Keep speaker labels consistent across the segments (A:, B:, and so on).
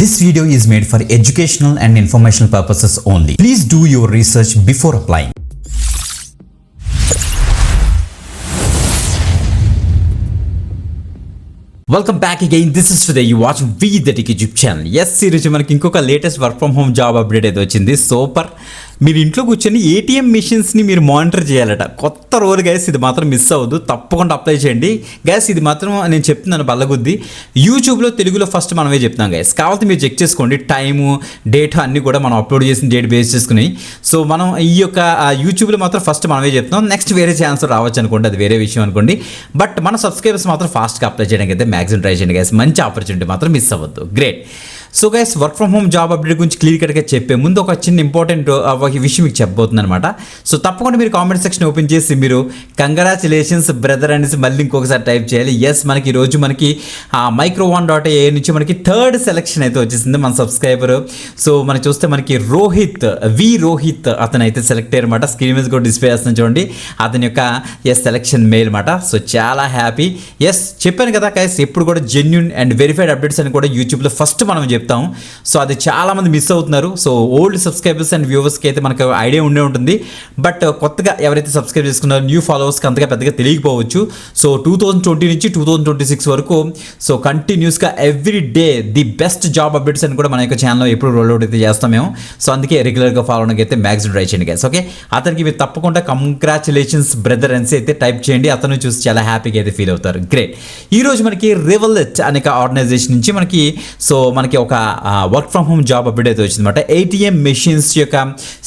A: This video is made for educational and informational purposes only. Please do your research before applying. Welcome back again. This is today you watch V the Tech YouTube channel. Yes, ఈరోజు మనకి ఇంకొక latest work from home job update అయితే వచ్చింది. Super. మీరు ఇంట్లో కూర్చొని ATM మిషన్స్ని మీరు monitor చేయాలట. కొత్త రోల్ గైస్, ఇది మాత్రం మిస్ అవ్వద్దు, తప్పకుండా అప్లై చేయండి గైస్. ఇది మాత్రం నేను చెప్తున్నాను బల్లగుద్ది. యూట్యూబ్లో తెలుగులో ఫస్ట్ మనమే చెప్తున్నాం గైస్. కావాలంటే మీరు చెక్ చేసుకోండి, టైము డేట్ అన్నీ కూడా మనం అప్లోడ్ చేసిన డేట్ బేస్ చేసుకుని. సో మనం ఈ యొక్క యూట్యూబ్లో మాత్రం ఫస్ట్ మనమే చెప్తున్నాం. నెక్స్ట్ వేరే ఛాన్స్ రావచ్చు అనుకోండి, అది వేరే విషయం అనుకోండి. బట్ మన సబ్స్క్రైబర్స్ మాత్రం ఫాస్ట్గా అప్లై చేయడానికి అయితే మ్యాక్సిమం ట్రై చేయండి గైస్. మంచి ఆపర్చునిటీ మాత్రం మిస్ అవ్వద్దు. Great. So guys, work from home job update గురించి క్లియర్ కట్గా చెప్పే ముందు ఒక చిన్న ఇంపార్టెంట్ విషయం మీకు చెప్పబోతుంది అనమాట. సో తప్పకుండా మీరు కామెంట్ సెక్షన్ ఓపెన్ చేసి మీరు కంగ్రాచులేషన్స్ బ్రదర్ అనేసి మళ్ళీ ఇంకొకసారి టైప్ చేయాలి. ఎస్, మనకి ఈరోజు మనకి micro1.ai నుంచి మనకి థర్డ్ సెలెక్షన్ అయితే వచ్చేసింది మన సబ్స్క్రైబర్. సో మనకి చూస్తే మనకి రోహిత్ అతను అయితే సెలెక్ట్ అయ్యారన్నమాట. స్క్రీన్ మీద కూడా డిస్ప్లే చేస్తున్నాను చూడండి, అతని యొక్క సెలెక్షన్ మెయిల్ అనమాట. సో చాలా హ్యాపీ. ఎస్, చెప్పాను కదా గైస్, ఎప్పుడు కూడా జెన్యూన్ అండ్ వెరిఫైడ్ అప్డేట్స్ అని కూడా యూట్యూబ్లో ఫస్ట్ మనం చెప్తాం. సో అది చాలామంది మిస్ అవుతున్నారు. సో ఓల్డ్ సబ్స్క్రైబర్స్ అండ్ వ్యూవర్స్కి అయితే మనకు ఐడియా ఉండే ఉంటుంది. బట్ కొత్తగా ఎవరైతే సబ్స్క్రైబ్ చేసుకున్నారో న్యూ ఫాలోవర్స్కి అంతగా పెద్దగా తెలియకపోవచ్చు. సో 2020 నుంచి 2026 వరకు సో కంటిన్యూస్గా every day the best job updates అని కూడా మన యొక్క ఛానల్లో ఎప్పుడు రోల్అవుట్ అయితే చేస్తాం మేము. సో అందుకే రెగ్యులర్గా ఫాలో అవడానికి అయితే మ్యాక్సిమం ట్రై చేయండి గైస్. ఓకే, అతనికి మీరు తప్పకుండా కంగ్రాచులేషన్స్ బ్రదర్ అని అయితే టైప్ చేయండి. అతను చూసి చాలా హ్యాపీగా అయితే ఫీల్ అవుతారు. గ్రేట్. ఈరోజు మనకి రివలెట్ అనే ఆర్గనైజేషన్ నుంచి మనకి ఒక work from home job update అయితే వచ్చిందన్నమాట. ఏటీఎం మెషిన్స్ యొక్క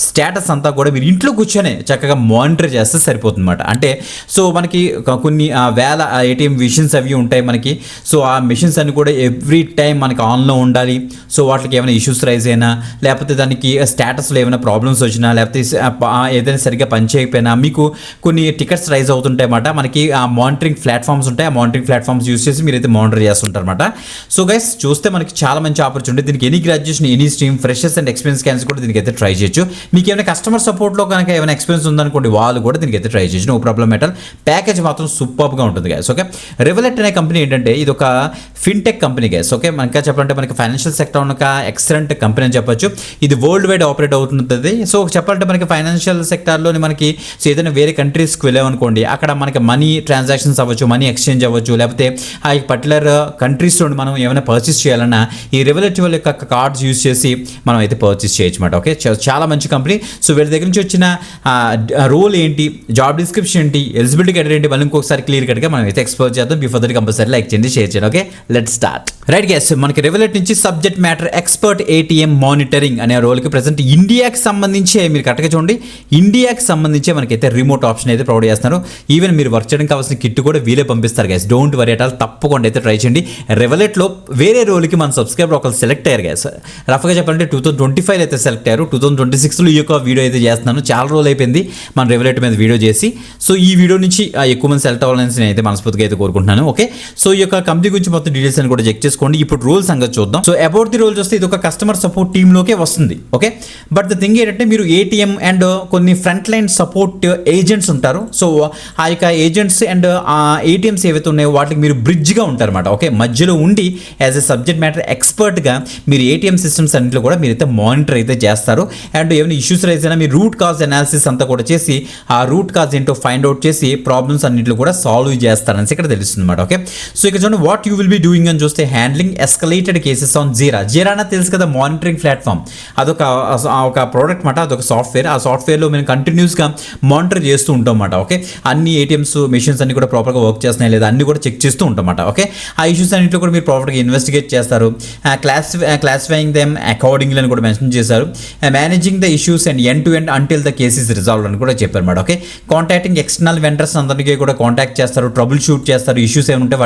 A: స్టేటస్ అంతా కూడా మీరు ఇంట్లో కూర్చొని చక్కగా మానిటర్ చేస్తే సరిపోతుంది అనమాట. అంటే సో మనకి కొన్ని వేల ఏటీఎం మెషిన్స్ అవి ఉంటాయి మనకి. సో ఆ మెషిన్స్ అన్ని కూడా ఎవ్రీ టైం మనకి ఆన్లో ఉండాలి. సో వాటికి ఏమైనా ఇష్యూస్ రైజ్ అయినా, లేకపోతే దానికి స్టేటస్లో ఏమైనా ప్రాబ్లమ్స్ వచ్చినా, లేకపోతే ఏదైనా సరిగ్గా పనిచేయకపోయినా మీకు కొన్ని టికెట్స్ రైజ్ అవుతుంటాయి అన్నమాట. మనకి ఆ మానిటరింగ్ ప్లాట్ఫామ్స్ ఉంటాయి. ఆ మానిటరింగ్ ప్లాట్ఫామ్స్ యూస్ చేసి మీరైతే మానిటర్ చేస్తుంటారు అనమాట. సో గైస్, చూస్తే మనకి చాలా మంచి ఆపర్చునిటీ. దీనికి any graduation, any stream, freshers and experience candidates కూడా దీనికి అయితే ట్రై చేయొచ్చు. మీకు ఏమైనా కస్టమర్ సపోర్ట్లో కనుక ఏమైనా ఎక్స్పీరియన్స్ ఉందనుకోండి, వాళ్ళు కూడా దీనికి అయితే ట్రై చేయొచ్చు. No problem metal. ప్యాకేజ్ మాత్రం సూపర్గా ఉంటుంది గైస్. ఓకే, రెవలెట్ అనే కంపెనీ ఏంటంటే ఇది ఒక ఫిన్టెక్ కంపెనీ గైస్. ఓకే, మనకా చెప్పాలంటే మనకి ఫైనాన్షియల్ సెక్టర్ ఉన్న ఎక్సలెంట్ కంపెనీ అని చెప్పొచ్చు. ఇది వరల్డ్ వైడ్ ఆపరేట్ అవుతుంది. సో చెప్పాలంటే మనకి ఫైనాన్షియల్ సెక్టార్లోని మనకి సో ఏదైనా వేరే కంట్రీస్కి వెళ్ళామనుకోండి, అక్కడ మనకి మనీ ట్రాన్సాక్షన్స్ అవ్వచ్చు, మనీ ఎక్స్చేంజ్ అవ్వచ్చు, లేకపోతే ఆ పర్టికులర్ కంట్రీస్లో మనం ఏమైనా పర్చేస్ చేయాలన్నా ఈ రెవలెట్ యొక్క కార్డ్స్ యూజ్ చేసి మనం అయితే పర్చేస్ చేయొచ్చు అనమాట. ఓకే, చాలా మంచి కంపెనీ. సో వీళ్ళ దగ్గర నుంచి వచ్చిన రోల్ ఏంటి, జాబ్ డిస్క్రిప్షన్ ఏంటి, ఎలిజిబిలిటీ క్రైటీరియా ఏంటి, మళ్ళీ ఇంకొకసారి క్లియర్ కట్గా మనం అయితే ఎక్స్ప్లోర్ చేద్దాం. బిఫోర్ దట్ కంపల్సరీ లైక్ చేయండి, షేర్ చేయండి. Okay, let's start. Right guys, మనకి రెవలెట్ నుంచి subject matter expert ATM monitoring అనే రోల్కి ప్రెసెంట్ ఇండియాకి సంబంధించి మీరు కరెక్ట్గా చూడండి, ఇండియాకి సంబంధించి మనకైతే రిమోట్ ఆప్షన్ అయితే ప్రొవైడ్ చేస్తున్నారు. ఈవెన్ మీరు వర్క్ చేయడానికి కావాల్సిన కిట్ కూడా వీలే పంపిస్తారు guys. Don't worry at all, తప్పకుండా అయితే ట్రై చేయండి. రెవలెట్లో వేరే రోల్కి మన సబ్స్క్రైబర్ ఒకరు సెలెక్ట్ అయ్యారు గైస్. రఫ్గా చెప్పాలంటే 2025 అయితే సెలెక్ట్ అయ్యారు. 2026లో ఈ యొక్క వీడియో అయితే చేస్తున్నాను. చాలా రోజులు అయిపోయింది మన రెవలెట్ మీద వీడియో చేసి. సో ఈ వీడియో నుంచి ఎక్కువ మంది సెలెక్ట్ అవ్వాలని నేను అయితే మనస్ఫూర్తిగా అయితే కోరుకుంటున్నాను. ఓకే, సో ఈ యొక్క కంపెనీ గురించి మొత్తం డీటెయిల్స్ అని కూడా చెక్ చేసుకోండి. ఇప్పుడు రోల్ సంగతి చూద్దాం. సో అబౌట్ ది రోల్ చూస్తే ఇది ఒక కస్టమర్ సపోర్ట్ టీంలోకే వస్తుంది. ఓకే, బట్ ద థింగ్ ఏంటంటే మీరు ఏటీఎం అండ్ కొన్ని ఫ్రంట్ లైన్ సపోర్ట్ ఏజెంట్స్ ఉంటారు. సో ఆ యొక్క ఏజెంట్స్ అండ్ ఆ ఏటీఎంస్ ఏవైతే ఉన్నాయో వాటికి మీరు బ్రిడ్జ్గా ఉంటారన్నమాట. ఓకే, మధ్యలో ఉండి యాజ్ ఎ సబ్జెక్ట్ మ్యాటర్ ఎక్స్పర్ట్గా మీరు ఏటీఎం సిస్టమ్స్ అన్నింటిలో కూడా మీరైతే మానిటర్ అయితే చేస్తారు. అండ్ ఏమైనా ఇష్యూస్ రైజ్ అయినా మీరు రూట్ కాజ్ అనాలిసిస్ అంతా కూడా చేసి ఆ రూట్ కాజ్ ఏంటో ఫైండ్ అవుట్ చేసి ప్రాబ్లమ్స్ అన్నింటిలో కూడా సాల్వ్ చేస్తారని ఇక్కడ తెలుస్తుంది అనమాట. ఓకే, సో ఇక్కడ చూడండి what you will be doing అని చూస్తే హ్యాండ్లింగ్ ఎస్కలేటెడ్ కేసెస్ ఆన్ జీరా. జీరా అనేది తెలుసు కదా, మానిటరింగ్ ప్లాట్ఫామ్. అదొక ప్రోడక్ట్ మాట, అదొక సాఫ్ట్వేర్. ఆ సాఫ్ట్వేర్లో మేము కంటిన్యూస్గా మానిటర్ చేస్తూ ఉంటాం అన్నమాట. ఓకే, అన్ని ఏటీఎంస్ మెషిన్స్ అన్ని కూడా ప్రాపర్గా వర్క్ చేస్తున్నాయి లేదా అన్ని కూడా చెక్ చేస్తూ ఉంటాం అన్నమాట. ఓకే, ఆ ఇష్యూస్ అన్నింటిలో కూడా మీరు ప్రాపర్గా ఇన్వెస్టిగేట్ చేస్తారు. క్లాసిఫైయింగ్ దెమ్ అకార్డింగ్లీ అని కూడా మెన్షన్ చేశారు. Managing the issues and end to end until the cases resolve అని కూడా చెప్పారు అనమాట. ఓకే, కాంటాక్టింగ్ ఎక్స్టర్నల్ వెండర్స్ అందరికీ కూడా కాంటాక్ట్ చేస్తారు, ట్రబుల్ షూట్ చేస్తారు. ఇష్యూస్ ఏమైనా ఉంటే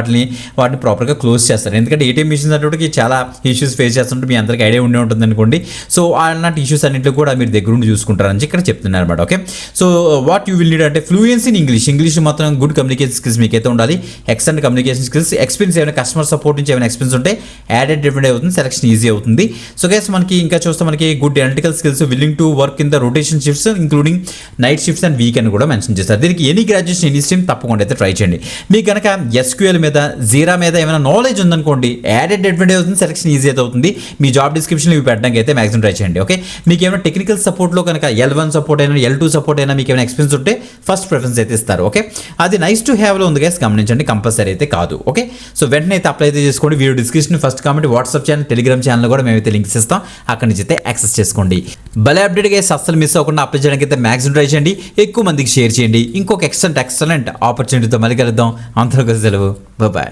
A: వాటిని ప్రాపర్గా క్లోజ్ చేస్తారు. ఎందుకంటే ఏటీఎం మిషన్స్ అనేటికి చాలా ఇష్యూస్ ఫేస్ చేస్తుంటే మీ అందరికీ ఐడియా ఉండే ఉంటుంది అనుకోండి. సో అలాంటి ఇష్యూస్ అన్నింటిలో కూడా మీరు దగ్గర ఉండి చూసుకుంటారని ఇక్కడ చెప్తున్నారు అనమాట. Okay, so what you will need అంటే ఫ్లూయెన్సీ ఇన్ ఇంగ్లీష్ మాత్రం గుడ్ కమ్యూనికేషన్ స్కిల్స్ మీకైతే ఉండాలి. ఎక్సలెంట్ కమ్యూనికేషన్ స్కిల్స్, ఎక్స్పీరియన్స్ ఏమైనా కస్టమర్ సపోర్ట్ నుంచి ఏమైనా ఎక్స్పీరియన్స్ ఉంటే యాడెడ్ డిఫరెంట్ అవుతుంది. అవుతుంది, సెలక్షన్ ఈజీ అవుతుంది. సో గైస్ మనకి ఇంకా చూస్తే మనకి good analytical skills, willing to work in the rotation shifts including night shifts and weekend కూడా మెన్షన్ చేస్తారు. దీనికి ఎనీ గ్రాడ్యుయేషన్ ఎనీ స్ట్రీమ్ తప్పకుండా అయితే ట్రై చేయండి. మీకు కనుక ఎస్క్యూఎల్ మీద జీరా మీద ఏమైనా నాలెడ్జ్ ఉందనుకోండి, యాడెడ్ అడ్వాంటేజ్ అవుతుంది, సెలక్షన్ ఈజీ అయితే అవుతుంది. మీ జాబ్ డిస్క్రిప్షన్లో ఇవి పెట్టడానికి అయితే మ్యాక్సిమం ట్రై చేయండి. ఓకే, మీకు ఏమైనా టెక్నికల్ సపోర్ట్లో కనుక L1 సపోర్ట్ అయినా L2 సపోర్ట్ అయినా మీకు ఏమైనా ఎక్స్పీరియన్స్ ఉంటే ఫస్ట్ ప్రిఫరెన్స్ అయితే ఇస్తారు. ఓకే, అది నైస్ టు హ్యావ్లో ఉంది గైస్, గమనించండి, కంపల్సరీ అయితే కాదు. ఓకే, సో వెంటనే అయితే అప్లై అయితే చేసుకోండి. Video description first comment WhatsApp channel, Telegram channel కూడా మేమైతే లింక్స్ ఇస్తాం, అక్కడి నుంచి అయితే యాక్సెస్ చేసుకోండి. భలే అప్డేట్ గైస్, అస్సలు మిస్ అవ్వకుండా అప్లై చేయడానికి అయితే మ్యాక్సిమం ట్రై చేయండి, ఎక్కువ మందికి షేర్ చేయండి. ఇంకొక ఎక్సలెంట్ ఆపర్చునిటీతో మళ్ళీ కలుద్దాం. అంతలో సెలవు, బాయ్.